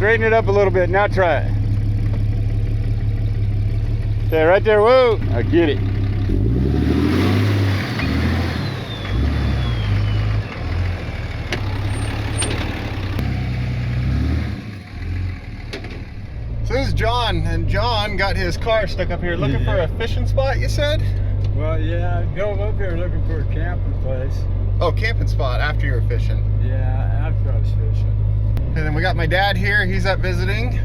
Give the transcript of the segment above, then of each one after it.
Straighten it up a little bit. Now try it. Stay right there. Whoa. I get it. So this is John, and John got his car stuck up here looking for a fishing spot, you said? Well, yeah, I drove up here looking for a camping place. Oh, camping spot after you were fishing. Yeah, after I was fishing. And then we got my dad here, he's up visiting.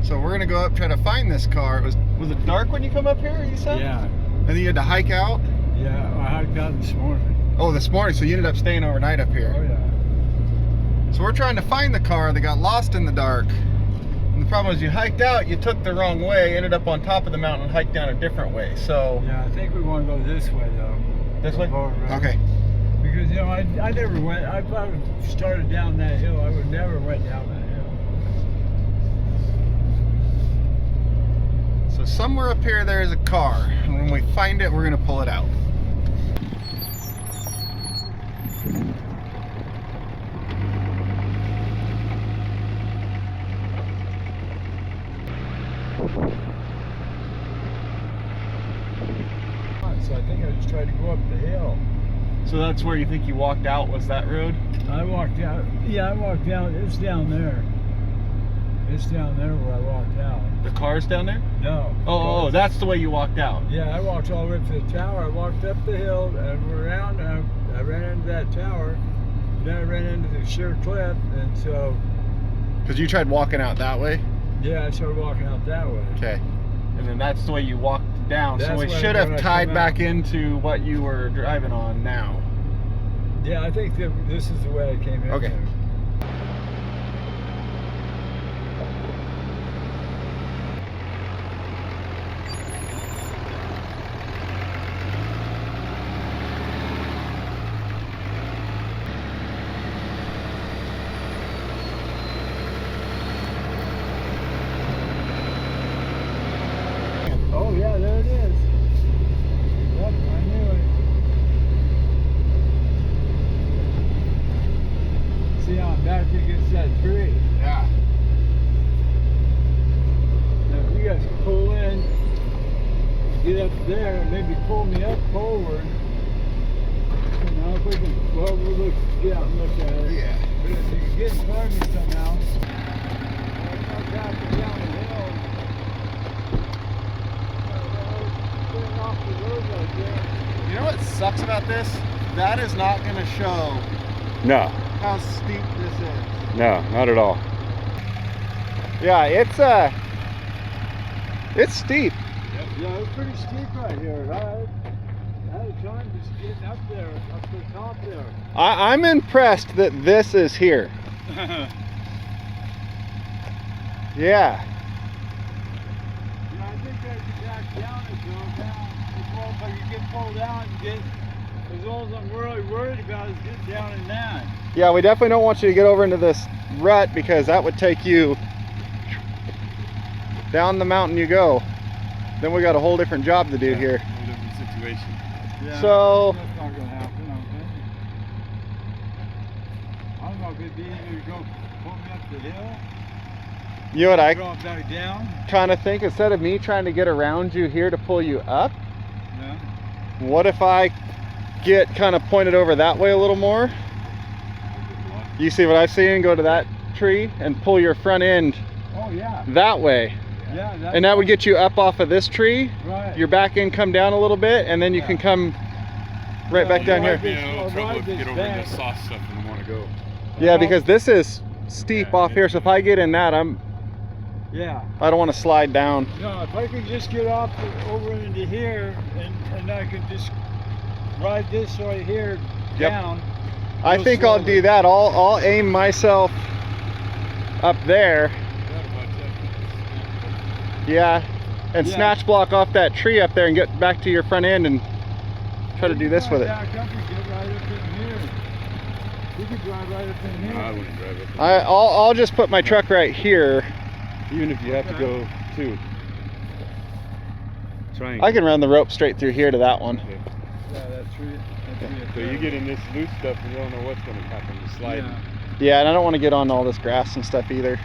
So we're gonna go up, try to find this car. Was it dark when you come up here, you said? Yeah. And then you had to hike out? Yeah, I hiked out this morning. Oh, this morning, so you ended up staying overnight up here. Oh, yeah. So we're trying to find the car that got lost in the dark. And the problem is you hiked out, you took the wrong way, ended up on top of the mountain and hiked down a different way. So Yeah, I think we want to go this way, though. This way? Right? Okay. Because, you know, I never went, I probably started down that hill. I would never went down that hill. So somewhere up here there is a car. And when we find it, we're gonna pull it out. So I think I just tried to go up the hill. So that's where you think you walked out, was that road? I walked out, yeah, I walked down, it's down there. It's down there where I walked out. The car's down there? No. Oh, that's the way you walked out. Yeah, I walked all the way up to the tower. I walked up the hill and around, and I ran into that tower. Then I ran into the sheer cliff, and so... Because you tried walking out that way? Yeah, I started walking out that way. Okay. And then that's the way you walked down. That's so we when- should when have I tied come back out. into what you were driving on now. Yeah, I think that this is the way I came in. Okay. There. Oh yeah, there it is. Yep, I knew it. See how I'm back against that tree. Yeah. Now if you guys can pull in, get up there, and maybe pull me up forward. Now if we can, well, we'll look, get out and look at it. Yeah. But if you can get in front of me somehow, I'll back and down the hill. Off the road right there. You know what sucks about this? That is not going to show No, how steep this is. no, not at all. Yeah, it's steep. Yeah, it's pretty steep right here. I had a time just getting up there, up to the top there. I'm impressed that this is here. Yeah. Yeah, I think I could back down and go down. As well, if I could get pulled out and get, as all I'm really worried about is getting down in that. Yeah, we definitely don't want you to get over into this rut because that would take you down the mountain you go. Then we got a whole different job to do here. Whole different situation. Yeah, So- that's not gonna happen, I don't know if it'd be easier to go pull me up the hill, You know what I drop back down. kind of think? Instead of me trying to get around you here to pull you up, Yeah. what if I get kind of pointed over that way a little more? You see what I see and go to that tree and pull your front end Oh yeah. that way. Yeah. That's And that would get you up off of this tree. right. Your back end come down a little bit and then you can come right back down here. Might be a little I'll trouble ride if you this get over back. the soft stuff and want to go. Yeah, because this is steep Yeah, off here, so if I get in that, Yeah. I don't want to slide down. No, if I could just get off over into here and I could just ride this right here Yep. down. I Go think I'll slowly. do that. I'll aim myself up there. Yeah, and Yeah. snatch block off that tree up there and get back to your front end and try to do this with it. Back up and get right up in here. You could drive right up in here. I wouldn't drive it. I'll just put my truck right here. Even if you have to go too. Try and I can run the rope straight through here to that one. Okay. Yeah, that tree. So you get in this loose stuff and you don't know what's going to happen. You slide. Yeah. Yeah, and I don't want to get on all this grass and stuff either.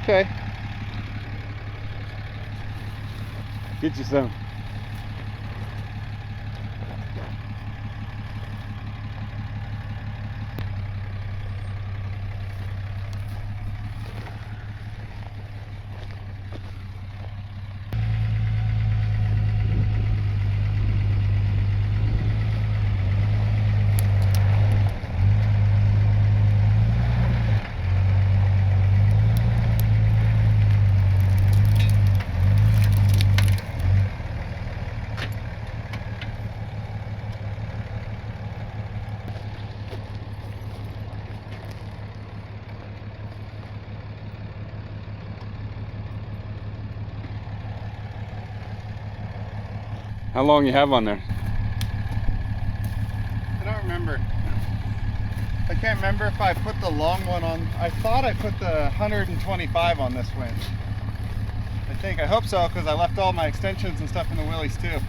Okay. Get you some. How long you have on there? I don't remember. I can't remember if I put the long one on. I thought I put the 125 on this winch. I hope so, because I left all my extensions and stuff in the wheelies too.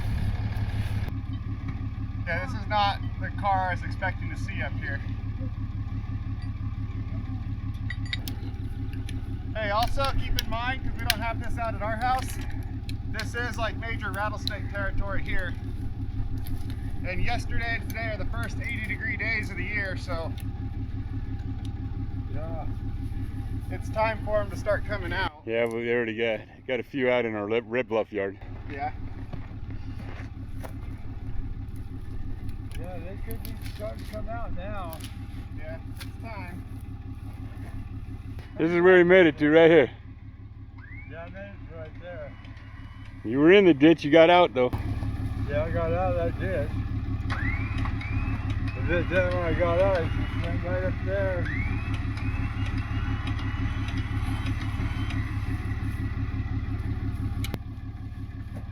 Yeah, this is not the car I was expecting to see up here. Hey, also keep in mind, because we don't have this out at our house, this is like major rattlesnake territory here. And yesterday and today are the first 80-degree days of the year, so Yeah. it's time for them to start coming out. Yeah, we already got a few out in our Red Bluff yard. Yeah. Yeah, they could be starting to come out now. Yeah, it's time. This is where he made it to, right here. Yeah, I made it right there. You were in the ditch, you got out though. Yeah, I got out of that ditch. But then when I got out, I just went right up there.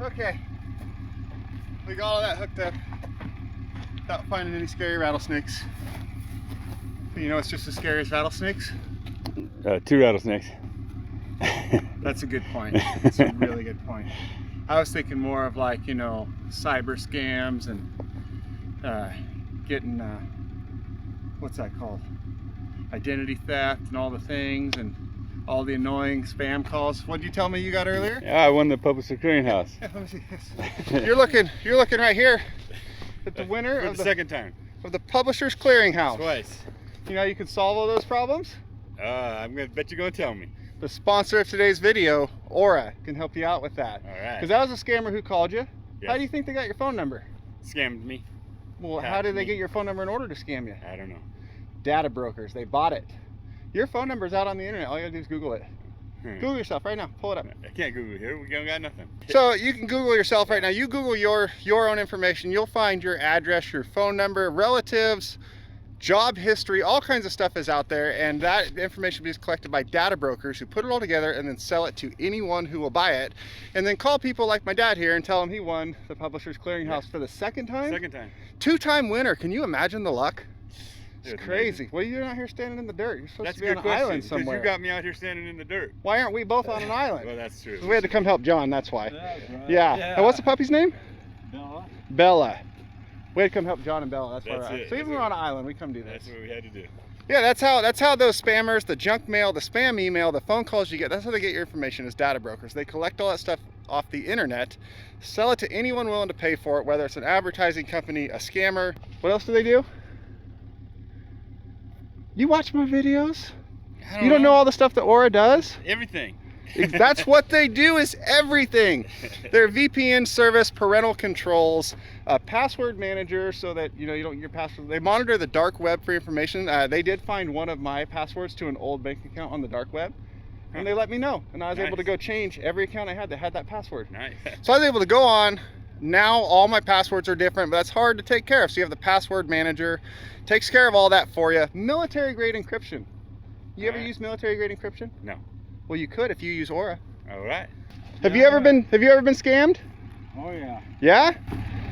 Okay. We got all that hooked up without finding any scary rattlesnakes. You know, it's just as scary as rattlesnakes. 2 rattlesnakes. That's a good point. That's a really good point. I was thinking more of like, you know, cyber scams and getting, what's that called? Identity theft and all the things and all the annoying spam calls. What did you tell me you got earlier? Yeah, I won the Publisher Clearinghouse. Yeah, let me see this. You're looking right here at the winner For of the second time. of the Publishers Clearinghouse. Twice. You know how you can solve all those problems? I'm gonna bet you're gonna tell me. The sponsor of today's video, Aura, can help you out with that. All right. Because that was a scammer who called you. Yes. How do you think they got your phone number? Scammed me. Well, how Hacked did they me. get your phone number in order to scam you? I don't know. Data brokers, they bought it. Your phone number's out on the internet. All you gotta do is Google it. Google yourself right now. Pull it up. I can't Google here. We don't got nothing. So you can Google yourself right now. You Google your own information. You'll find your address, your phone number, relatives, job history, all kinds of stuff is out there, and that information is collected by data brokers who put it all together and then sell it to anyone who will buy it, and then call people like my dad here and tell him he won the Publishers Clearinghouse for the second time. Second time. 2-time winner. Can you imagine the luck? It's Dude, crazy. amazing. What are you doing out here standing in the dirt? You're supposed That's to a be good on an question. island Because somewhere. you got me out here standing in the dirt. Why aren't we both on an island? Well, that's true. We had to come help John, that's why. That's right. Yeah. And what's the puppy's name? Bella. Bella. We had to come help John and Bella. That's why. That's it. So even That's we're it. on an island, we come do this. That's what we had to do. Yeah, that's how those spammers, the junk mail, the spam email, the phone calls you get, that's how they get your information as data brokers. They collect all that stuff off the internet, sell it to anyone willing to pay for it, whether it's an advertising company, a scammer. What else do they do? You watch my videos? You don't know all the stuff that Aura does? Everything. That's what they do, is everything. Their VPN service, parental controls, a password manager so that you don't get your password. They monitor the dark web for information. They did find one of my passwords to an old bank account on the dark web, and they let me know, and I was able to go change every account I had that had that password. Nice. So I was able to go on. Now all my passwords are different, but that's hard to take care of. So you have the password manager, takes care of all that for you. Military grade encryption. You ever use military grade encryption? No. Well, you could if you use Aura. All right. Have you ever been scammed? Oh yeah. Yeah?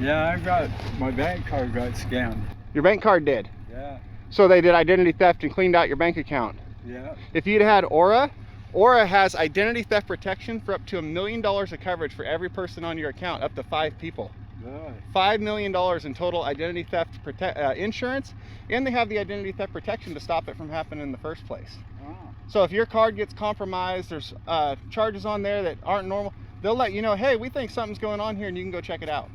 Yeah, my bank card got scammed. Your bank card did. Yeah. So they did identity theft and cleaned out your bank account. Yeah. If you'd had Aura, Aura has identity theft protection for up to $1 million of coverage for every person on your account, up to 5 people. Really? $5 million in total identity theft insurance, and they have the identity theft protection to stop it from happening in the first place. Wow. So if your card gets compromised, there's charges on there that aren't normal, they'll let you know, hey, we think something's going on here, and you can go check it out.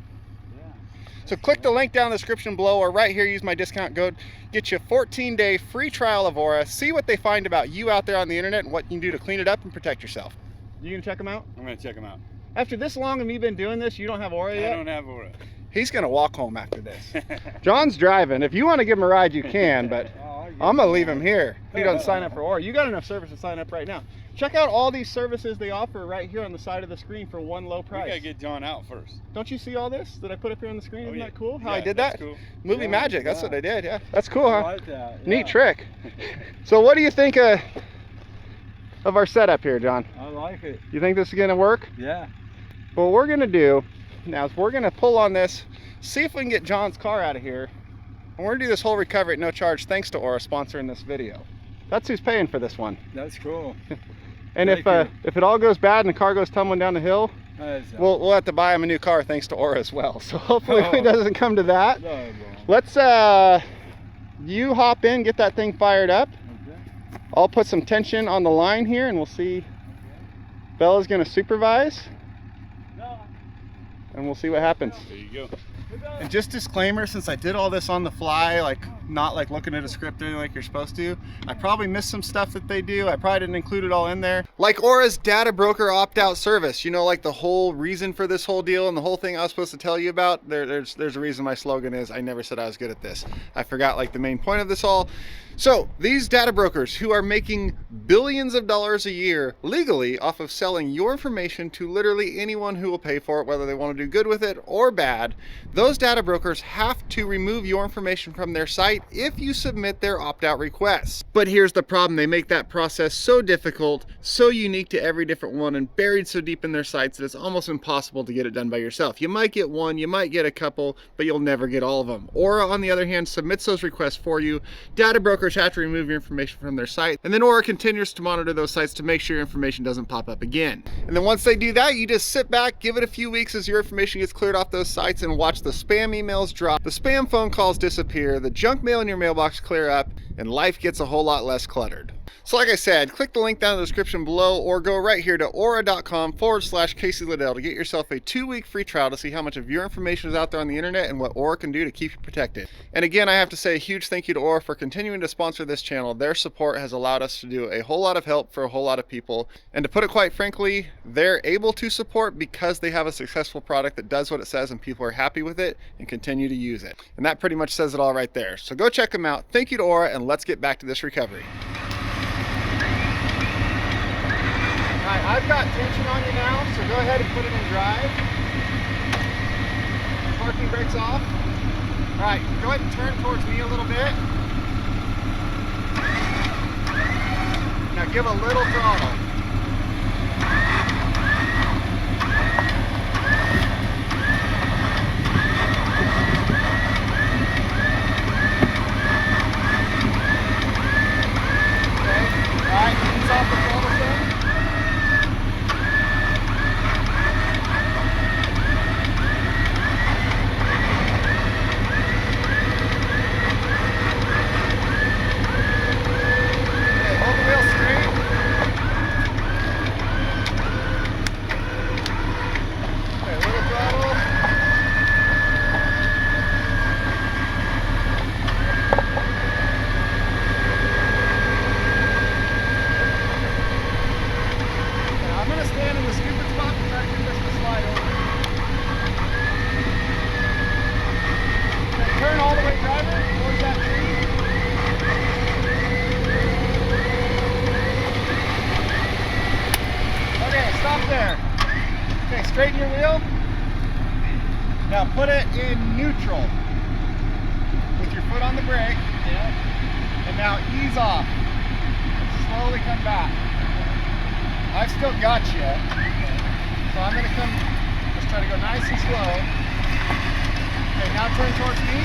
So click the link down in the description below, or right here, use my discount code, get you a 14-day free trial of Aura. See what they find about you out there on the internet and what you can do to clean it up and protect yourself. You gonna check them out? I'm gonna check them out. After this long of me been doing this, you don't have Aura yet? I don't have Aura. He's gonna walk home after this. John's driving. If you want to give him a ride, you can, but I'm gonna leave him here if he doesn't sign up for Aura. You got enough service to sign up right now. Check out all these services they offer right here on the side of the screen for one low price. We gotta get John out first. Don't you see all this that I put up here on the screen? Isn't that cool? How Yeah, I did that's that? cool. Movie Yeah, magic. That's yeah. what I did. Yeah, that's cool, huh? I like that. Yeah. Neat trick. So what do you think of our setup here, John? I like it. You think this is gonna work? Yeah. What we're gonna do now is we're gonna pull on this, see if we can get John's car out of here, and we're gonna do this whole recovery at no charge thanks to Aura sponsoring this video. That's who's paying for this one. That's cool. And Thank if it all goes bad and the car goes tumbling down the hill, That's, we'll have to buy him a new car thanks to Aura as well. So hopefully it doesn't come to that. no, no. Let's you hop in, get that thing fired up. Okay. I'll put some tension on the line here and we'll see. Bella's gonna supervise No. and we'll see what happens. There you go. And just disclaimer, since I did all this on the fly, like not like looking at a script or anything like you're supposed to, I probably missed some stuff that they do. I probably didn't include it all in there. Like Aura's data broker opt-out service, you know, like the whole reason for this whole deal and the whole thing I was supposed to tell you about. There's a reason my slogan is, I never said I was good at this. I forgot like the main point of this all. So these data brokers who are making billions of dollars a year legally off of selling your information to literally anyone who will pay for it, whether they want to do good with it or bad, those data brokers have to remove your information from their site if you submit their opt-out requests. But here's the problem. They make that process so difficult, so unique to every different one, and buried so deep in their sites that it's almost impossible to get it done by yourself. You might get one, you might get a couple, but you'll never get all of them. Aura, on the other hand, submits those requests for you. Data brokers have to remove your information from their site, and then Aura continues to monitor those sites to make sure your information doesn't pop up again. And then once they do that, you just sit back, give it a few weeks as your information gets cleared off those sites, and watch the spam emails drop, the spam phone calls disappear, the junk mail in your mailbox clear up, and life gets a whole lot less cluttered. So like I said, click the link down in the description below or go right here to aura.com/Casey Liddell to get yourself a 2-week free trial to see how much of your information is out there on the internet and what Aura can do to keep you protected. And again, I have to say a huge thank you to Aura for continuing to sponsor this channel. Their support has allowed us to do a whole lot of help for a whole lot of people. And to put it quite frankly, they're able to support because they have a successful product that does what it says and people are happy with it and continue to use it. And that pretty much says it all right there. So go check them out. Thank you to Aura, and let's get back to this recovery. All right, I've got tension on you now, so go ahead and put it in drive. Parking brakes off. All right, go ahead and turn towards me a little bit. Now give a little throttle. Okay, all right, ease off the throttle some. Straighten your wheel. Now put it in neutral with your foot on the brake. Yeah. And now ease off. And slowly come back. I've still got you. So I'm going to just try to go nice and slow. Okay, now turn towards me.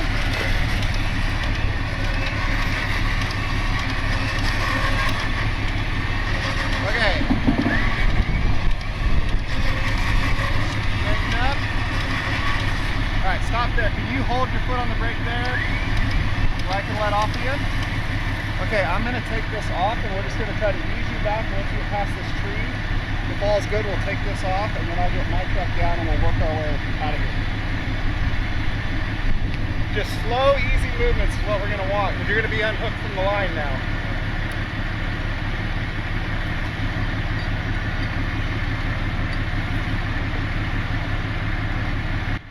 Okay. I'm gonna take this off and we're just gonna try to ease you back once we get past this tree. If all's good, we'll take this off and then I'll get my truck down and we'll work our way out of here. Just slow, easy movements is what we're gonna want because you're gonna be unhooked from the line now.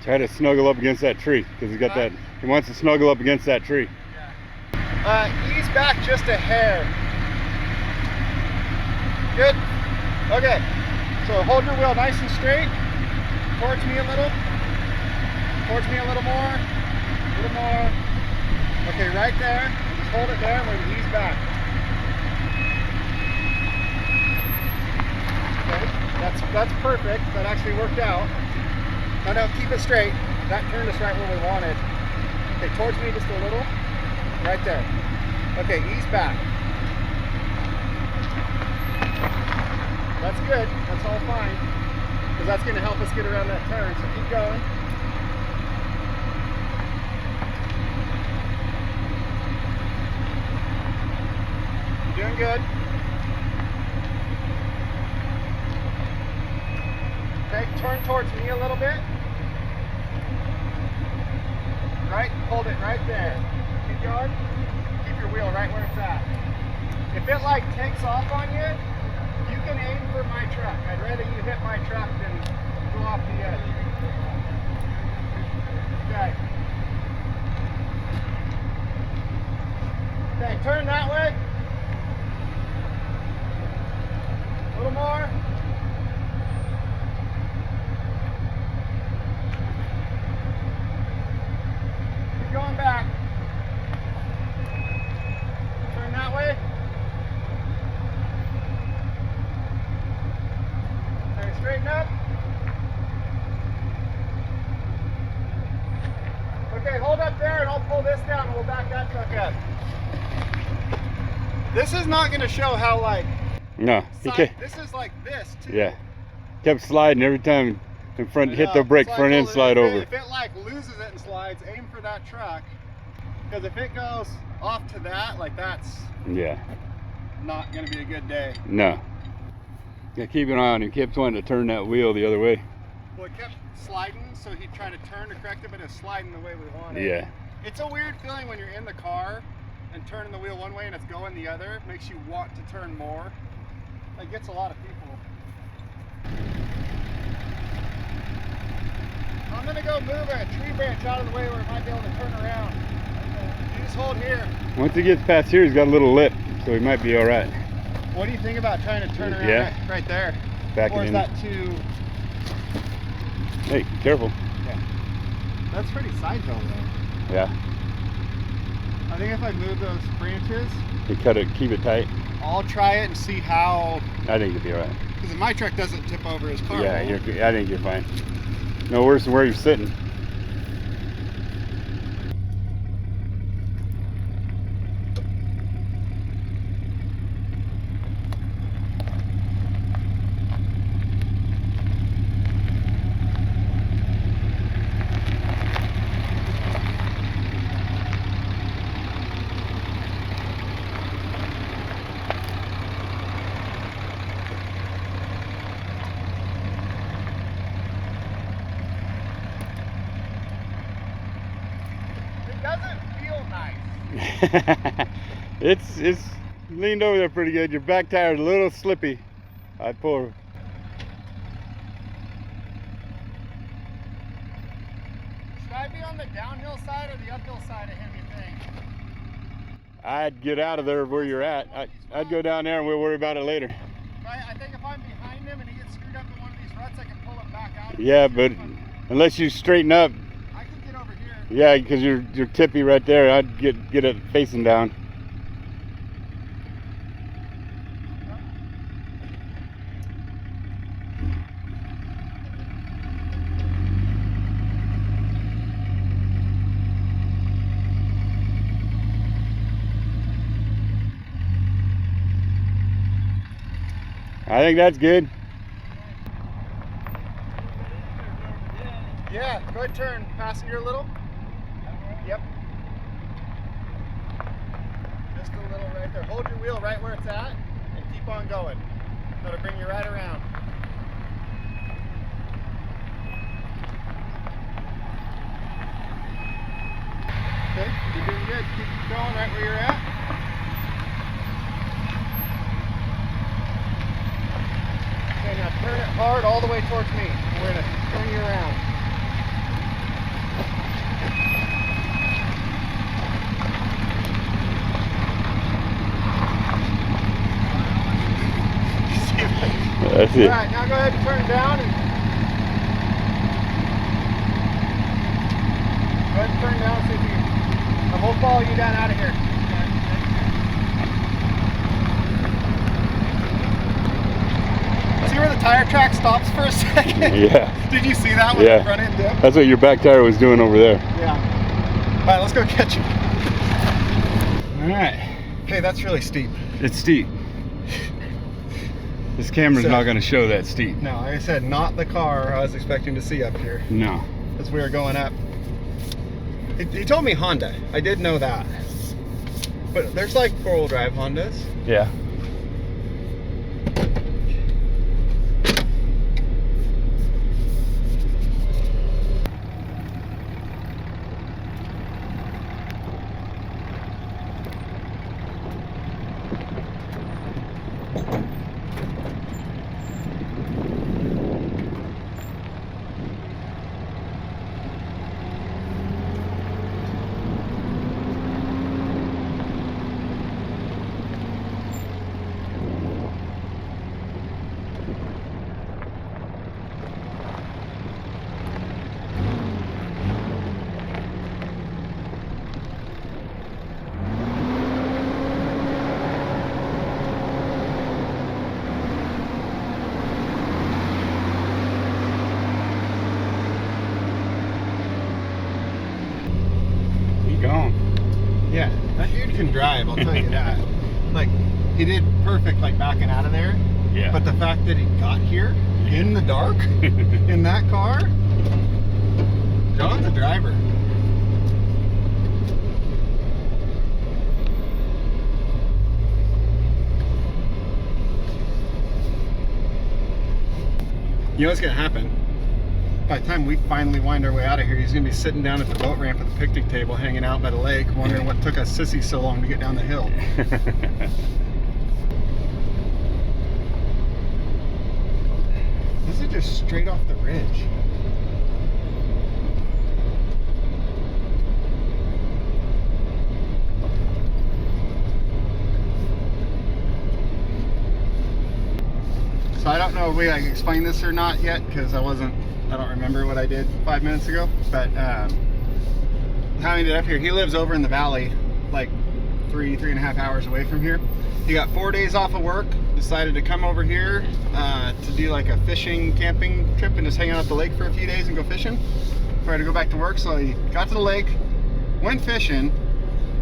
Try to snuggle up against that tree because he's got that. He wants to snuggle up against that tree. Yeah. Ease back just a hair. Good. Okay. So hold your wheel nice and straight. Towards me a little. Towards me a little more. A little more. Okay, right there. Just hold it there and we're gonna ease back. Okay. That's perfect. That actually worked out. No, keep it straight. That turned us right where we wanted. Okay, towards me just a little. Right there. Okay, ease back. That's good. That's all fine. Because that's going to help us get around that turn. So keep going. You're doing good. Okay, turn towards me a little bit. Right, hold it right there. Keep going. Keep your wheel right where it's at. If it like takes off on you, you can aim for my truck. I'd rather you hit my truck than go off the edge. Okay. Okay, turn that way. A little more. Going back. Turn that way. Okay, straighten up. Okay, hold up there and I'll pull this down and we'll back that truck up. This is not going to show how like... No. This is like this too. Yeah. Kept sliding every time in front, hit the brake, so front end slide over. If it like loses it and slides, aim for that truck. Because if it goes off to that, like that's not going to be a good day. No. Yeah, keep an eye on him. He kept wanting to turn that wheel the other way. Well, it kept sliding, so he'd try to turn to correct it, but it's sliding the way we want it. Yeah. It's a weird feeling when you're in the car and turning the wheel one way and it's going the other. It makes you want to turn more. It gets a lot of people. I'm going to go move a tree branch out of the way where it might be able to turn around. You just hold here. Once he gets past here, he's got a little lip, so he might be all right. What do you think about trying to turn around right there? Back or is in. that too... Hey, careful. Yeah. That's pretty side hill though. Yeah. I think if I move those branches... You cut it, keep it tight. I'll try it and see how... I think you'll be all right. Because my truck doesn't tip over his car. Yeah, I think you're fine. No worse than where you're sitting. Doesn't feel nice. It's leaned over there pretty good. Your back tire's a little slippy. I'd pull. Should I be on the downhill side or the uphill side of him, you think? I'd get out of there where you're at. I'd go down there and we'll worry about it later. Right, I think if I'm behind him and he gets screwed up in one of these ruts, I can pull him back out. Yeah, but unless you straighten up. I can get over here. Yeah, because you're tippy right there. I'd get it facing down. I think that's good. Yeah, go ahead, turn passenger a little. Yep. Just a little right there. Hold your wheel right where it's at and keep on going. That'll bring you right around. Okay, you're doing good. Keep going right where you're at. Okay, now turn it hard all the way towards me. We're going to turn you around. That's it. Alright, now go ahead and turn it down. And go ahead and turn it down and see if you can. We'll follow you down out of here. See where the tire track stops for a second? Yeah. Did you see that when the front end dipped? That's what your back tire was doing over there. Yeah. Alright, let's go catch you. Alright. Hey, that's really steep. It's steep. This camera's not going to show that steep. No, like I said, not the car I was expecting to see up here. No. As we were going up. He told me Honda. I did know that. But there's like four-wheel drive Hondas. Yeah. Yeah, that dude can drive, I'll tell you that. Like, he did perfect, like, backing out of there. Yeah. But the fact that he got here in the dark in that car, John's a driver. You know what's gonna happen? By the time we finally wind our way out of here, he's gonna be sitting down at the boat ramp at the picnic table, hanging out by the lake, wondering what took us sissies so long to get down the hill. This is just straight off the ridge. So I don't know if we like explained this or not yet, because I don't remember what I did 5 minutes ago, but how I ended up here. He lives over in the valley, like 3.5 hours away from here. He got 4 days off of work, decided to come over here to do like a fishing, camping trip and just hang out at the lake for a few days and go fishing before I had to go back to work. So he got to the lake, went fishing,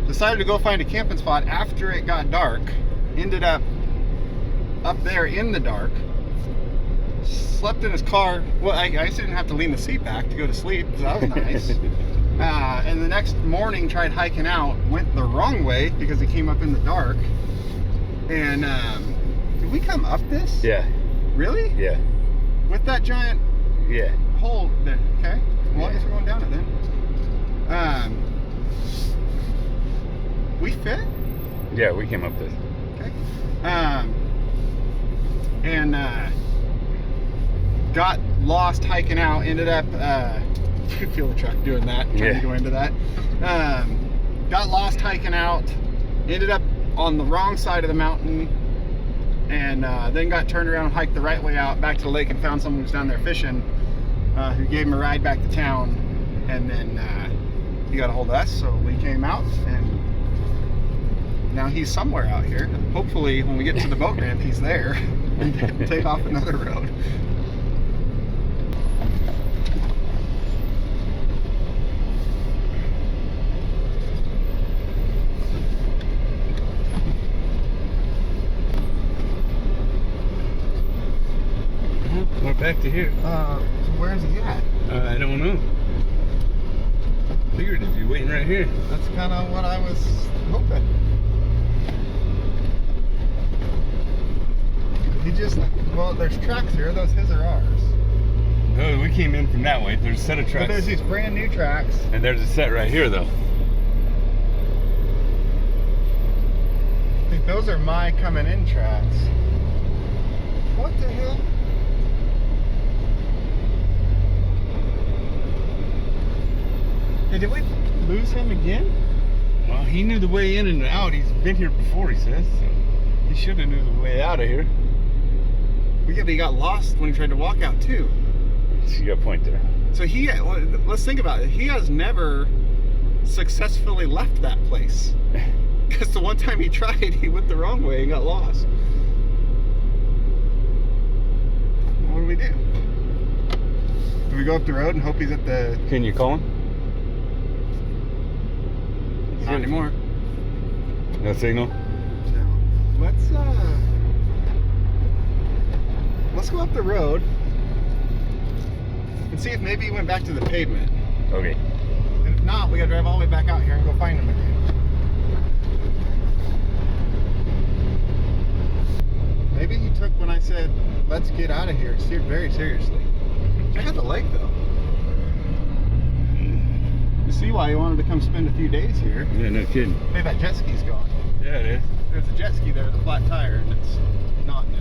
decided to go find a camping spot after it got dark, ended up there in the dark, slept in his car. Well, I just didn't have to lean the seat back to go to sleep, so that was nice. And the next morning tried hiking out, went the wrong way because he came up in the dark. And did we come up this? Yeah. Really? Yeah. With that giant hole there. Okay. Well, I guess we're going down it then. We fit? Yeah, we came up this. Okay. And got lost hiking out, ended up you feel the truck doing that, trying to go into that. Got lost hiking out, ended up on the wrong side of the mountain, and then got turned around and hiked the right way out back to the lake and found someone who was down there fishing, who gave him a ride back to town, and then he got a hold of us, so we came out, and now he's somewhere out here. Hopefully when we get to the boat ramp he's there and take off another road. We're back to here. Where's he at? I don't know. Figured it'd be waiting right here. That's kind of what I was hoping. just, well, there's tracks here. Are those his or ours? No, we came in from that way. There's a set of But tracks. there's these brand new tracks. And there's a set right here, though. I think those are my coming in tracks. What the hell? Hey, did we lose him again? Well, he knew the way in and out. He's been here before, he says. So he should have knew the way out of here. Well, yeah, but he got lost when he tried to walk out too. You got a point there. So well, let's think about it. He has never successfully left that place. Because the one time he tried, he went the wrong way and got lost. What do we do? Do we go up the road and hope he's at the... Can you call him? Not anymore. No signal? No. Let's go up the road and see if maybe he went back to the pavement. Okay. And if not, we gotta drive all the way back out here and go find him again. Maybe he took when I said, let's get out of here, very seriously. Check out the lake though. You see why he wanted to come spend a few days here. Yeah, no kidding. Hey, that jet ski's gone. Yeah, it is. There's a jet ski there with a flat tire and it's not now.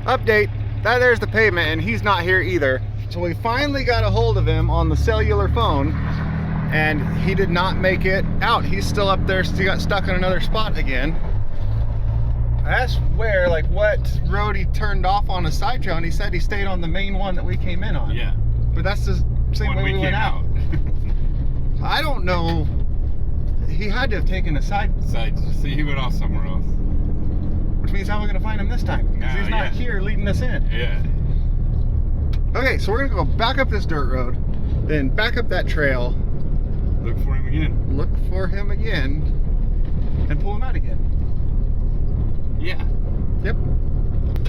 Update, there's the pavement and he's not here either. So we finally got a hold of him on the cellular phone and he did not make it out. He's still up there, still got stuck on another spot again. I asked where, like what road he turned off on a side trail and he said he stayed on the main one that we came in on. Yeah. But that's the same way we went out. I don't know. He had to have taken a side. So he went off somewhere else. Which means how are we going to find him this time? Because he's not here leading us in. Yeah. Okay, so we're going to go back up this dirt road, then back up that trail. Look for him again. Look for him again. And pull him out again. Yeah. Yep.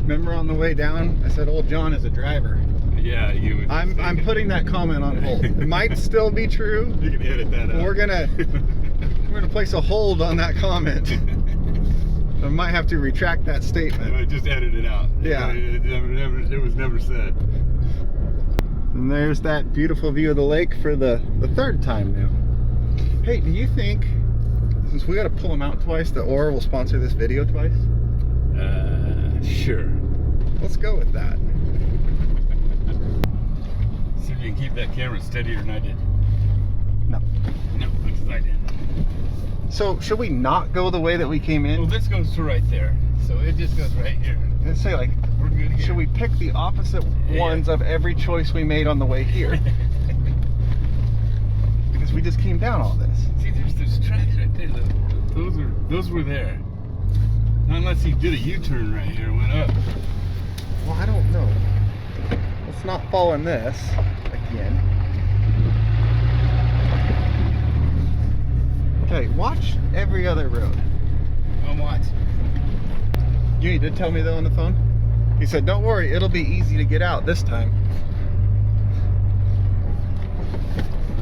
Remember on the way down, I said old John is a driver. Yeah, you would. I'm putting that comment on hold. It might still be true. You can edit that out. We're gonna place a hold on that comment. I might have to retract that statement. Just edit it out. Yeah. It was never said. And there's that beautiful view of the lake for the third time now. Hey, do you think, since we got to pull them out twice, that Ora will sponsor this video twice? Sure. Let's go with that. See if you can keep that camera steadier than I did. No. No, because I did. So, should we not go the way that we came in? Well, this goes to right there. So it just goes right here. Let's say, like, We're good here. should we pick the opposite ones of every choice we made on the way here? Because we just came down all this. See, there's tracks right there. Those were there. Not unless he did a U-turn right here and went up. Well, I don't know. Let's not fall in this again. Okay, watch every other road. On what? You did tell me though on the phone? He said, don't worry, it'll be easy to get out this time.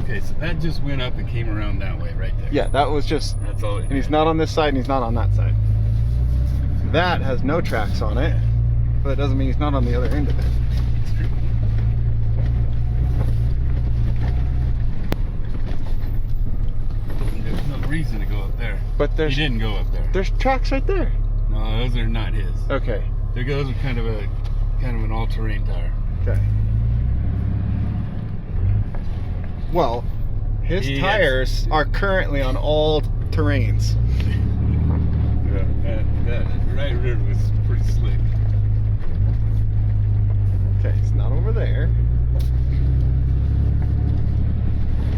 Okay, so that just went up and came around that way right there. Yeah, that was just, That's all it and he's not on this side and he's not on that side. That has no tracks on it, but it doesn't mean he's not on the other end of it. It's true. There's no reason to go up there. But He there's didn't go up there. there's tracks right there. No, those are not his. Okay. Those are kind of an all-terrain tire. Okay. Well, his He tires are currently on all terrains. Yeah, that right rear was pretty slick. Okay, it's not over there.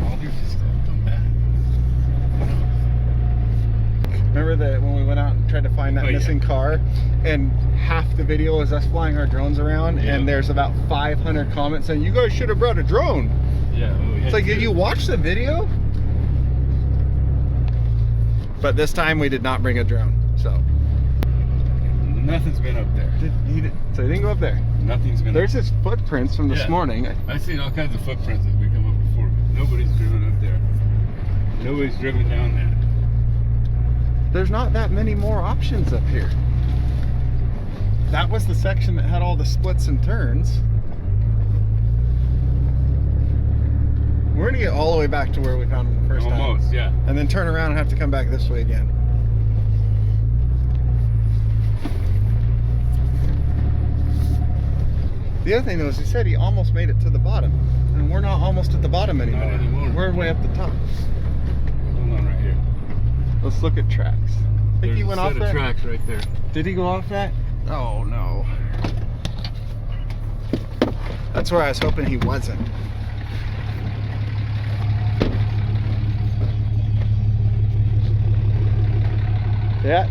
All these just come back. Remember that when we went out and tried to find that Oh, yeah. missing car, and half the video is us flying our drones around, Yeah. and there's about 500 comments saying, you guys should have brought a drone. Yeah. Well, It's like, did you watch the video? But this time we did not bring a drone, so. Nothing's been up there. So you didn't go up there. Nothing's been There's up his footprints from this Yeah. morning. I've seen all kinds of footprints as we come up before. Nobody's driven up there. Nobody's driven down that. There's not that many more options up here. That was the section that had all the splits and turns. We're gonna get all the way back to where we found them the first time. Almost, yeah. And then turn around and have to come back this way again. The other thing though is he said he almost made it to the bottom. And we're not almost at the bottom anymore. Not anymore. We're way up the top. Hold on right here. Let's look at tracks. Think There's he went a off set there? of tracks right there. Did he go off that? Oh no. That's where I was hoping he wasn't. Yeah.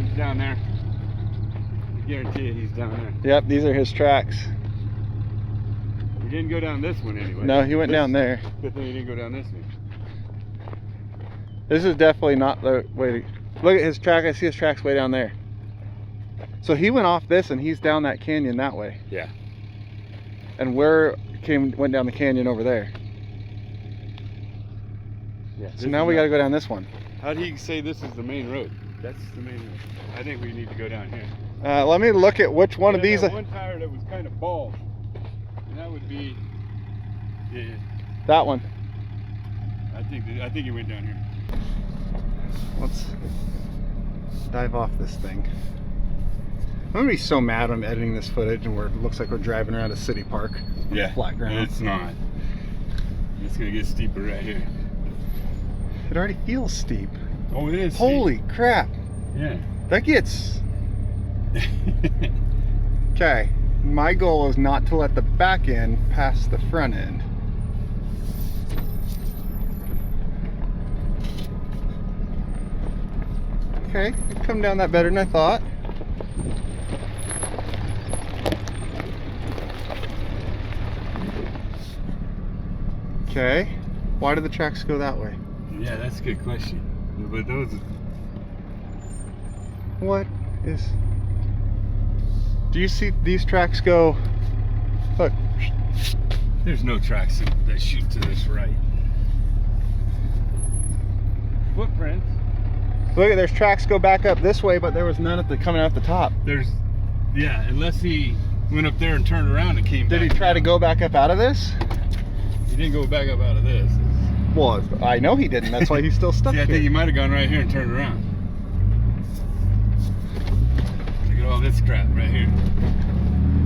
He's down there. I guarantee you he's down there. Yep, these are his tracks. He didn't go down this one anyway. No, he went down there. Good thing he didn't go down this one. This is definitely not the way to... Look at his track. I see his tracks way down there. So he went off this and he's down that canyon that way. Yeah. And went down the canyon over there. Yeah. So now we got to go down this one. How do you say this is the main road? That's the main road. I think we need to go down here. Let me look at which one of these. One tire that was kind of bald. And that would be... Yeah. That one. I think he went down here. Let's dive off this thing. I'm gonna be so mad when I'm editing this footage and it looks like we're driving around a city park. Yeah. Flat ground. It's not. It's gonna get steeper right here. It already feels steep. Oh, it is. Holy crap. Yeah. That gets... Okay. My goal is not to let the back end pass the front end. Okay, it come down that better than I thought. Okay, why do the tracks go that way? Yeah, that's a good question. But those... What is... Do you see these tracks go... Look. There's no tracks that shoot to this right. Footprints. Look at, there's tracks go back up this way, but there was none at the coming out the top. There's... Yeah, unless he went up there and turned around and came back. Did he try to go back up out of this? He didn't go back up out of this. Well, I know he didn't. That's why he's still stuck See, I here. think he might have gone right here and turned around. Look at all this crap right here.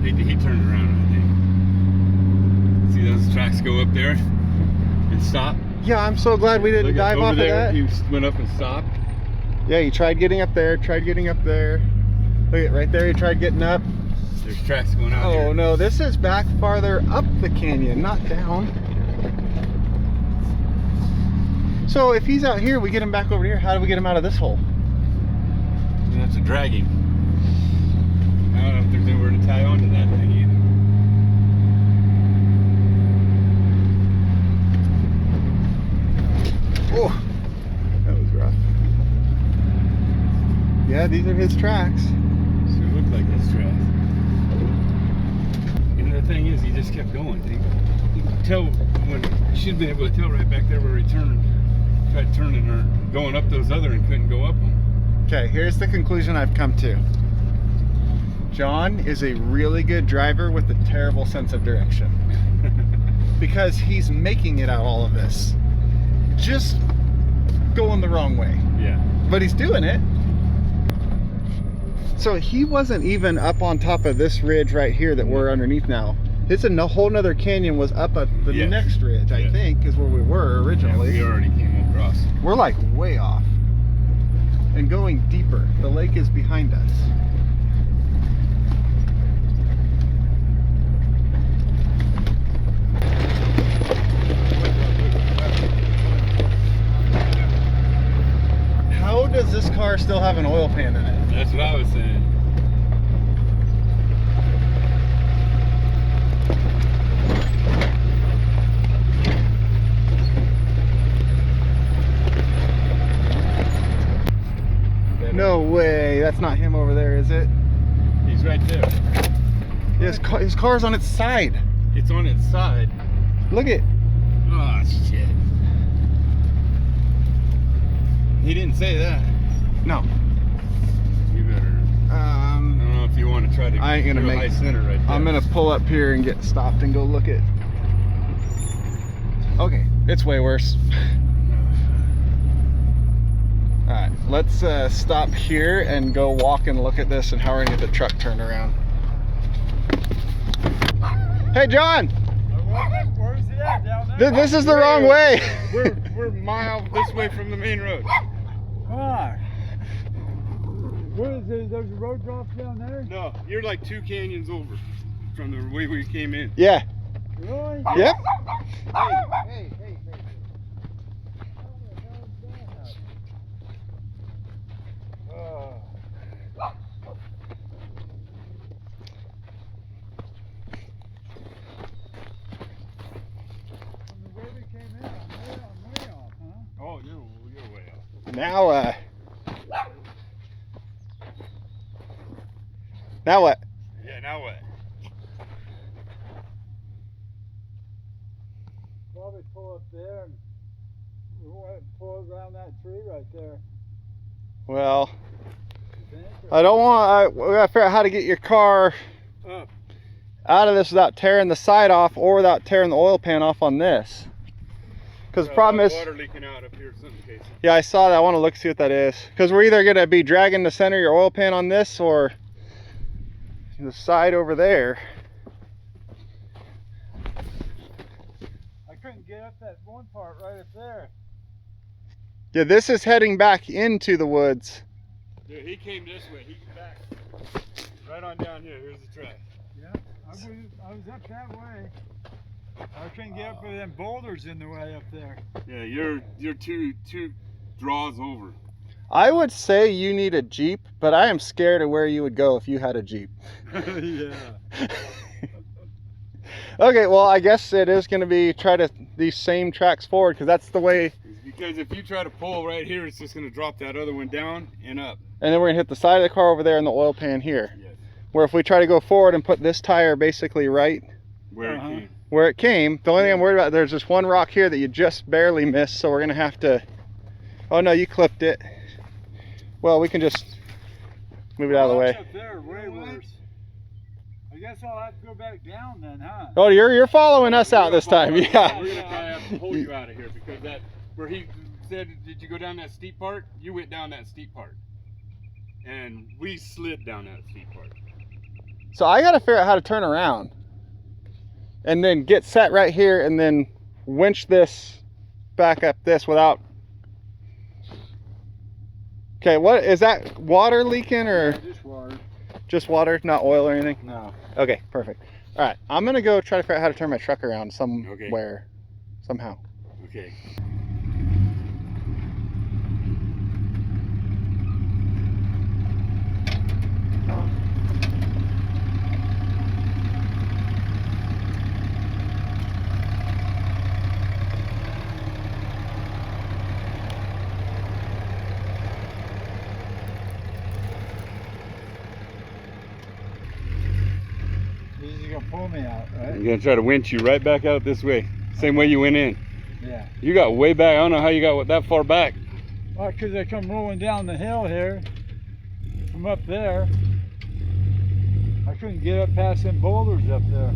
He turned around, I think. See those tracks go up there and stop? Yeah, I'm so glad we didn't dive off of that. He went up and stopped. Yeah, he tried getting up there, tried getting up there. Look at right there, he tried getting up. There's tracks going out here. Oh no, this is back farther up the canyon, not down. So if he's out here, we get him back over here. How do we get him out of this hole? We have to drag him. I don't know if there's anywhere to tie onto that thing either. Oh, that was rough. Yeah, these are his tracks. So it looked like his tracks. And the thing is, he just kept going. You could tell when you should have been able to tell right back there where he tried turning or going up those other and couldn't go up them. Okay, here's the conclusion I've come to. John is a really good driver with a terrible sense of direction. Because he's making it out all of this. Just going the wrong way. Yeah. But he's doing it. So he wasn't even up on top of this ridge right here that we're underneath now. It's a whole nother canyon was up at the Yes. next ridge, I Yes. think, is where we were originally. Yeah, we already came across. We're like way off and going deeper. The lake is behind us. How does this car still have an oil pan in it? That's what I was saying. No way, that's not him over there, is it? He's right there. His car's on its side. It's on its side. Look at, Oh shit. He didn't say that. No. You better. I don't know if you want to try to. I ain't gonna do a make. high center right there. I'm gonna pull up here and get stopped and go look at. Okay, it's way worse. All right, let's stop here and go walk and look at this and how we're gonna get the truck turned around. Hey, John. Where's it at? Down there? This is the wrong way. We're miles this way from the main road. Why? Where is it? There's a road drop down there? No, you're like 2 canyons over from the way we came in. Yeah. Really? Yep. Hey. Oh, you're way off. Now now what? Yeah, now what? Probably pull up there and pull around that tree right there. Well, I don't want. We gotta figure out how to get your car Up. out of this without tearing the side off or without tearing the oil pan off on this. Because the problem is, water leaking out up here, something case. yeah, I saw that. I want to look see what that is. Because we're either gonna be dragging the center of your oil pan on this or the side over there. I couldn't get up that one part right up there. Yeah, this is heading back into the woods. Yeah, he came this way. He came back. Right on down here. Here's the track. Yeah, I was up that way. I couldn't get up with them boulders in the way up there. Yeah, you're two draws over. I would say you need a Jeep, but I am scared of where you would go if you had a Jeep. Yeah. Okay, well, I guess it is going to be these same tracks forward because that's the way. Because if you try to pull right here, it's just going to drop that other one down and up. And then we're going to hit the side of the car over there and the oil pan here. Yes. Where if we try to go forward and put this tire basically right Where it came. where it came, the only thing I'm worried about, there's this one rock here that you just barely missed, so we're going to have to. Oh no, you clipped it. Well, we can just move it out of the way. Up there, way worse. I guess I'll have to go back down then, huh? Oh, you're following us out this time, yeah. We're going to probably have to pull you out of here because that, where he said, did you go down that steep part? You went down that steep part. And we slid down that steep part. So I got to figure out how to turn around. And then get set right here and then winch this back up this without. Okay, what is that, water leaking or? Yeah, just water. Just water, not oil or anything? No. Okay, perfect. All right, I'm gonna go try to figure out how to turn my truck around somewhere, somehow. Okay. He's gonna pull me out, right? I'm going to try to winch you right back out this way. Same way you went in. Yeah. You got way back. I don't know how you got that far back. Well, because I come rolling down the hill here from up there. I couldn't get up past them boulders up there.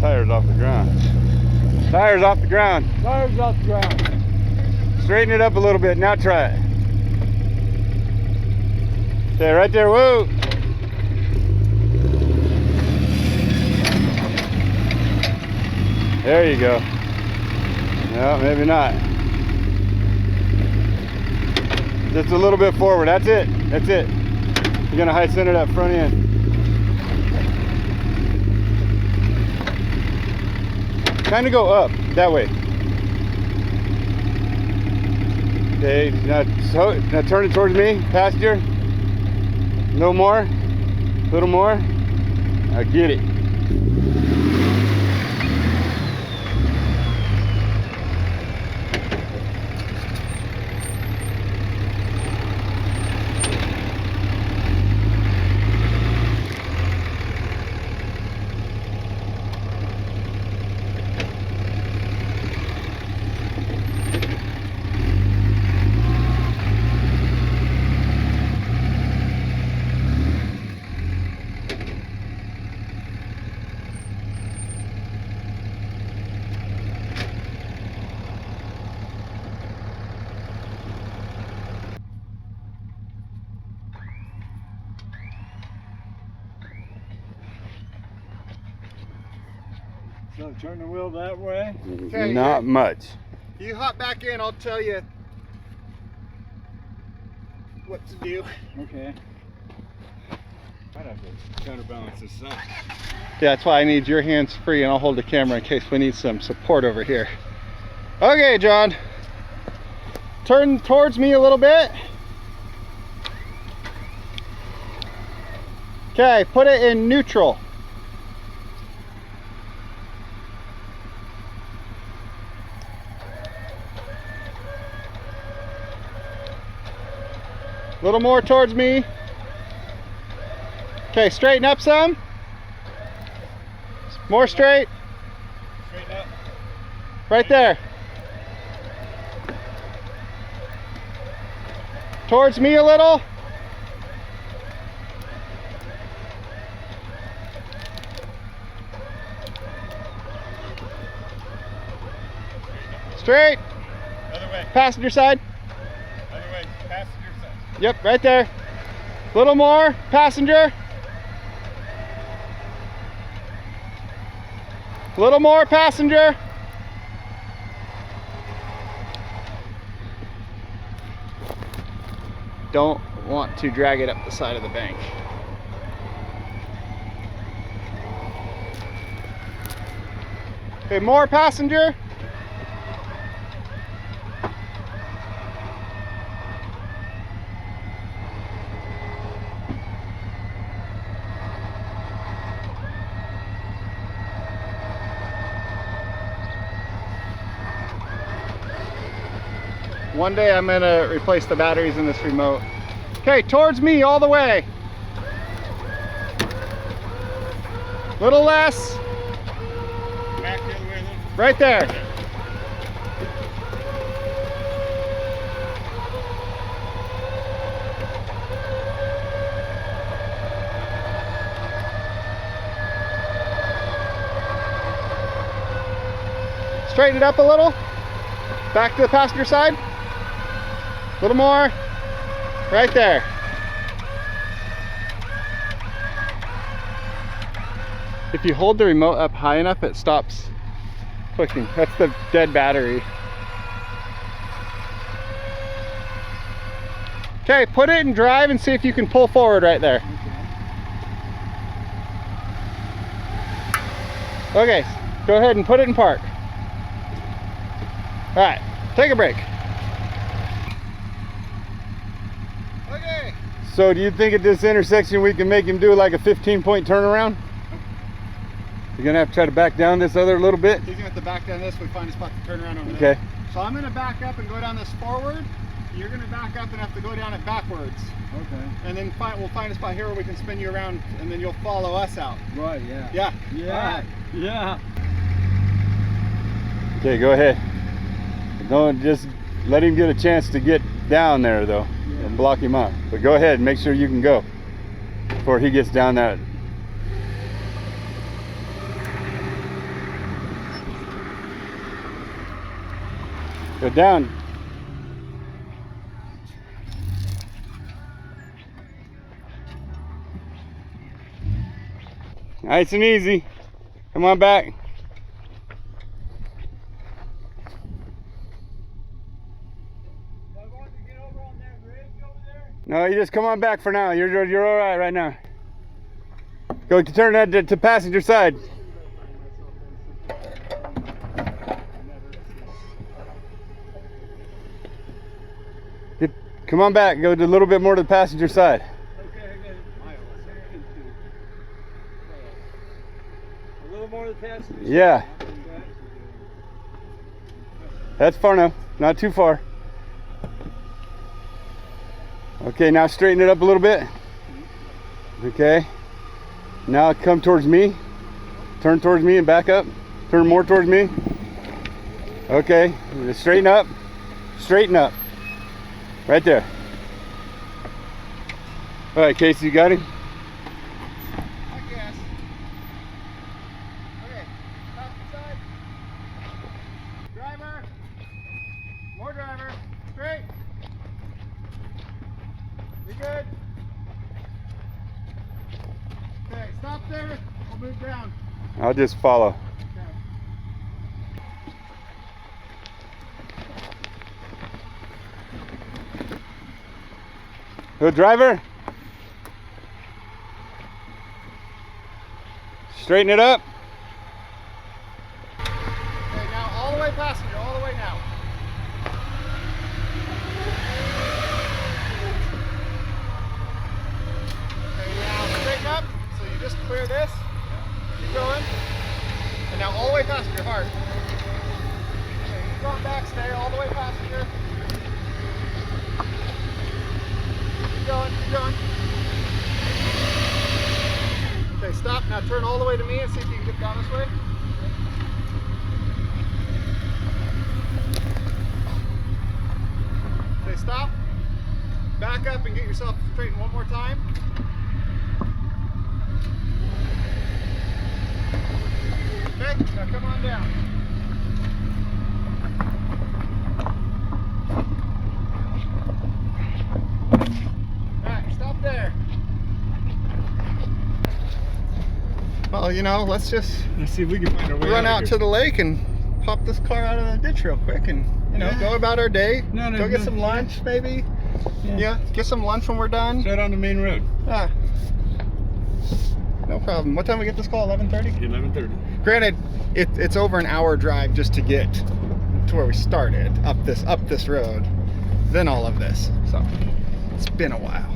Tires off the ground. Tires off the ground. Tires off the ground. Straighten it up a little bit. Now try it. Okay, right there. Whoa. There you go. No, maybe not. Just a little bit forward. That's it. That's it. You're gonna high center that front end. Kind of go up that way. Okay, now turn it towards me, passenger. A little more, a little more. Now get it. So turn the wheel that way. Okay, Not much. You hop back in, I'll tell you what to do. Okay. I'd have to counterbalance this side. Yeah, that's why I need your hands free, and I'll hold the camera in case we need some support over here. Okay, John. Turn towards me a little bit. Okay, put it in neutral. A little more towards me. Okay, straighten up some. More straight. Straighten up. Right there. Towards me a little. Straight. Other way. Passenger side. Other way. Passenger side. Yep, right there. A little more. Passenger. A little more. Passenger. Don't want to drag it up the side of the bank. Okay, more passenger. One day I'm gonna replace the batteries in this remote. Okay, towards me all the way. Little less. Back the other way a little. Right there. Straighten it up a little. Back to the passenger side. A little more. Right there. If you hold the remote up high enough, it stops clicking. That's the dead battery. Okay, put it in drive and see if you can pull forward right there. Okay, go ahead and put it in park. All right, take a break. Okay. So do you think at this intersection we can make him do like a 15-point turnaround? You're gonna have to try to back down this other little bit? He's gonna have to back down this. We find a spot to turn around over Okay. there. So I'm gonna back up and go down this forward. You're gonna back up and have to go down it backwards. Okay. And then we'll find a spot here where we can spin you around, and then you'll follow us out. Right, yeah. Yeah. Yeah. All right. Yeah. Okay, go ahead. Don't just let him get a chance to get down there though, and block him out. But go ahead and make sure you can go before he gets down that. Go down. Nice and easy. Come on back. No, you just come on back for now. You're all right now. Go turn that to passenger side. Come on back. Go a little bit more to the passenger side. Okay, I got it. A little more to the passenger. Yeah. That's far enough. Not too far. Okay, now straighten it up a little bit. Okay. Now come towards me. Turn towards me and back up. Turn more towards me. Okay. Straighten up. Straighten up. Right there. All right, Casey, you got him? I guess. Okay, top side. Driver. More driver. Straight. You good? Okay, stop there. We'll move down. I'll just follow. Good driver. Straighten it up. Okay, now all the way passenger, all the way now. Okay, now straighten up. So you just clear this. Keep going. And now all the way passenger, hard. Okay, keep going back, stay all the way passenger. Keep going, keep going. Okay, stop. Now turn all the way to me and see if you can get down this way. Okay, stop. Back up and get yourself straightened one more time. Okay, now come on down. Alright, stop there. Well, you know, let's see if we can find our way run out to the lake and pop this car out of the ditch real quick and, you know, go about our day. Go get some lunch, maybe. Yeah, get some lunch when we're done. Right on the main road. Ah. No problem. What time we get this call? 11:30? 11:30. Granted, it's over an hour drive just to get to where we started, up this road, then all of this. So it's been a while.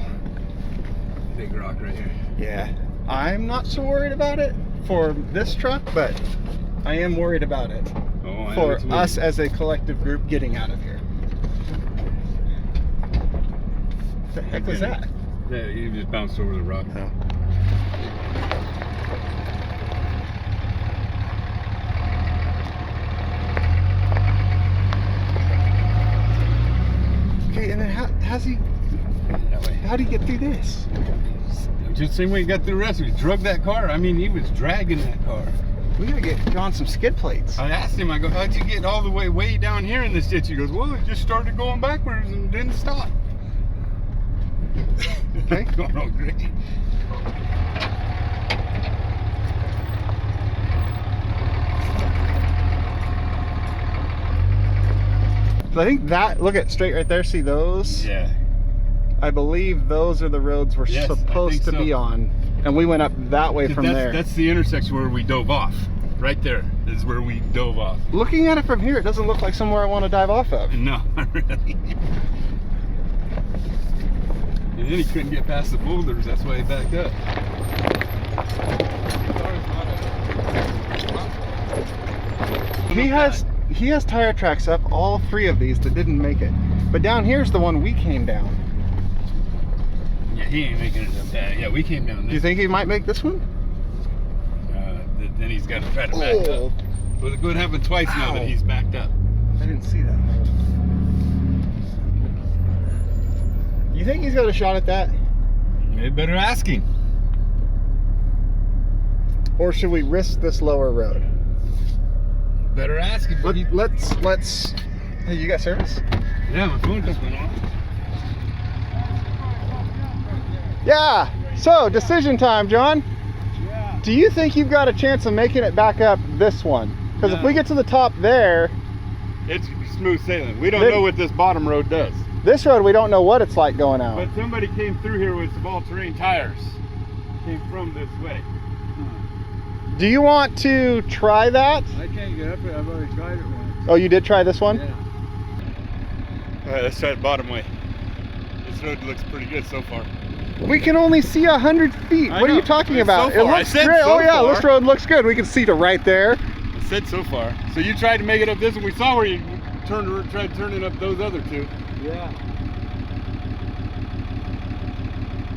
Big rock right here. Yeah, I'm not so worried about it for this truck, but I am worried about it for us as a collective group getting out of here. What the heck was that? Yeah, you just bounced over the rock. Oh. Okay, and then how's he? That way. How'd he get through this? Just the same way he got through the rest of it. He drug that car. I mean, he was dragging that car. We gotta get John some skid plates. I asked him, I go, how'd you get all the way down here in this ditch? He goes, well, it just started going backwards and didn't stop. Okay. Going all great. So I think that, look at straight right there, see those? Yeah. I believe those are the roads we're Yes, supposed to be on. And we went up that way from there. That's the intersection where we dove off. Right there is where we dove off. Looking at it from here, it doesn't look like somewhere I want to dive off of. No, not really. And then he couldn't get past the boulders, that's why he backed up. He has tire tracks up, all 3 of these that didn't make it. But down here's the one we came down. Yeah, he ain't making it up there. Yeah, we came down this. Do you think he might make this one? Then he's got to try to back up. Well, it could happen twice now that he's backed up. I didn't see that. You think he's got a shot at that? Maybe better ask him. Or should we risk this lower road? Better ask him. Let's. Hey, you got service? Yeah, my phone just went off. Yeah. So decision time, John. Yeah. Do you think you've got a chance of making it back up this one? Because if we get to the top there, it's smooth sailing. We don't know what this bottom road does. this road we don't know what it's like going out. But somebody came through here with some all-terrain tires. Came from this way. Do you want to try that? I can't get up it. I've already tried it once. Oh, you did try this one? Yeah. All right, let's try the bottom way. this road looks pretty good so far. We can only see 100 feet. I What are you know. talking It's about? so It far. I looks said great. so Oh yeah, far. this road looks good. We can see to right there. I said so far. So you tried to make it up this, and we saw where you tried turning up those other two. Yeah.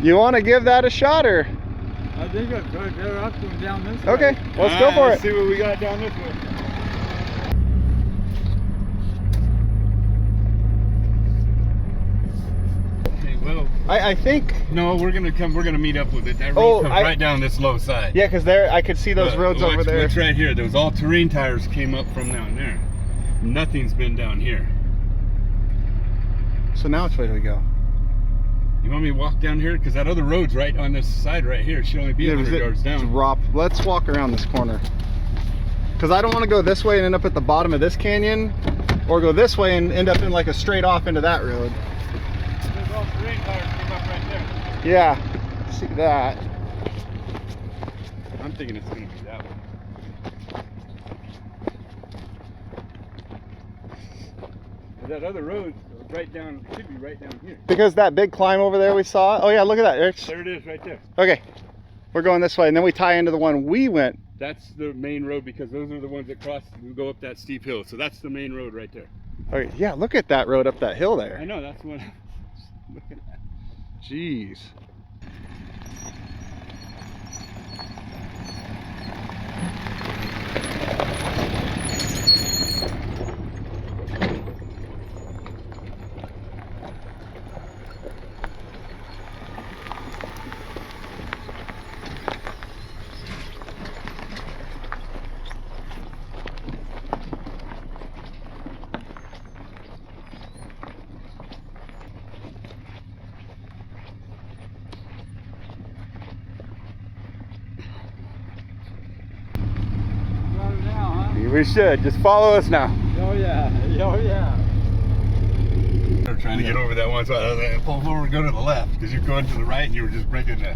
You want to give that a shot, or? I think I'd go better up and down this way. Okay, let's go for Let's it. see what we got down this way. Okay, well, I think. no, we're gonna meet up with it. That Oh, road comes right down this low side. Yeah, because there I could see those roads over there. What's right here? Those all-terrain tires came up from down there. Nothing's been down here. So now which way do we go? You want me to walk down here? Because that other road's right on this side right here. It should only be 100 yards down. Drop. Let's walk around this corner. Because I don't want to go this way and end up at the bottom of this canyon, or go this way and end up in like a straight off into that road. Those all-terrain tires came up right there. Yeah, see that. I'm thinking it's going to be that one. That other road right down, should be right down here. Because that big climb over there we saw. Oh yeah, look at that. There it is, right there. Okay, we're going this way, and then we tie into the one we went. That's the main road, because those are the ones that cross and go up that steep hill. So that's the main road right there. Okay, yeah, look at that road up that hill I there. know, that's what I'm looking at. Jeez. Got it now, huh? We should. Just follow us now. Oh yeah. Oh yeah. They're trying to get over that one, so I was like, pull over and go to the left, because you're going to the right and you were just breaking the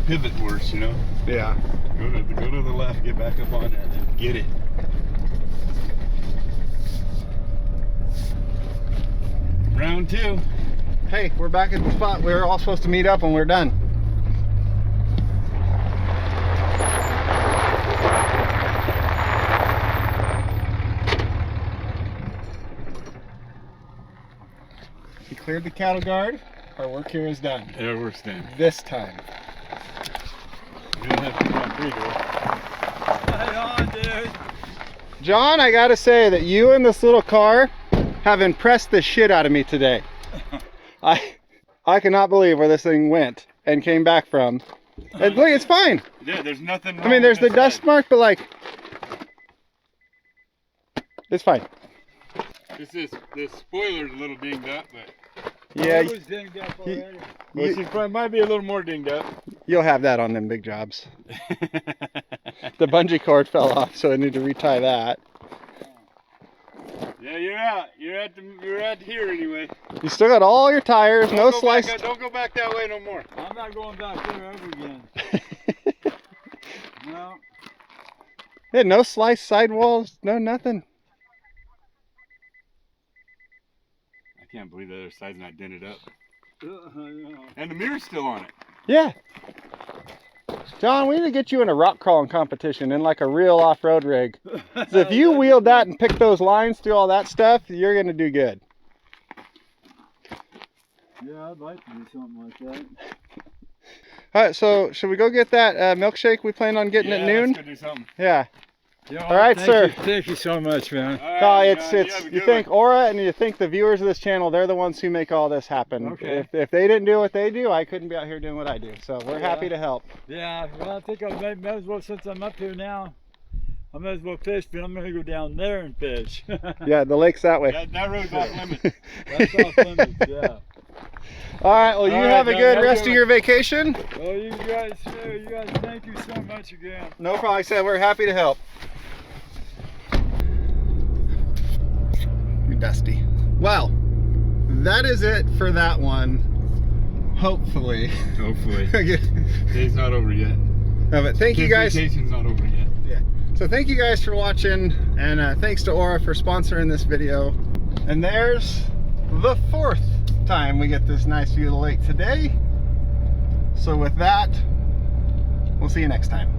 pivot worse, you know? Yeah. Go to the left, get back up on there, and then get it. Round two. Hey, we're back at the spot we were all supposed to meet up when we're done. We cleared the cattle guard. Our work here is done. Yeah, we're standing. This time. We don't have to go on 3 though. Right on, dude. John, I gotta say that you and this little car have impressed the shit out of me today. I cannot believe where this thing went and came back from. And look, it's fine. Yeah, there's nothing wrong I mean, there's the with this dust side. mark, but like, it's fine. This spoiler's a little dinged up, but Yeah, It was dinged up already. well, she probably might be a little more dinged up. you'll have that on them big jobs. The bungee cord fell off, so I need to retie that. Yeah, you're out. You're at here anyway. You still got all your tires, no Don't go sliced. back, don't go back that way no more. I'm not going back there ever again. No. Yeah, no sliced sidewalls, no nothing. I can't believe the other side's not dented up. No. And the mirror's still on it. Yeah. John, we need to get you in a rock crawling competition in like a real off-road rig. So if you wheeled that and picked those lines through all that stuff, you're gonna do good. Yeah, I'd like to do something like that. All right, so should we go get that milkshake we planned on getting at noon? Let's go do something. Yeah. Yeah, All right, thank sir. You, thank you so much, man. All No, right, it's John, you have a you good think one. Aura and you think the viewers of this channel, they're the ones who make all this happen. Okay. If they didn't do what they do, I couldn't be out here doing what I do. So we're happy to help. Yeah, well, I think I might as well, since I'm up here now, I might as well fish, but I'm going to go down there and fish. Yeah, the lake's that way. That road's off limits. That's off limits, yeah. All right, well, you All right, have a John, good have a rest good of your vacation. Well, you guys, thank you so much again. No problem. Like I said, we're happy to help. You're dusty. Well, that is it for that one. Hopefully. Hopefully. Okay. Day's not over yet. No, but thank you guys. Vacation's not over yet. Yeah. So thank you guys for watching, and thanks to Aura for sponsoring this video. And there's the fourth time we get this nice view of the lake today. So with that, we'll see you next time.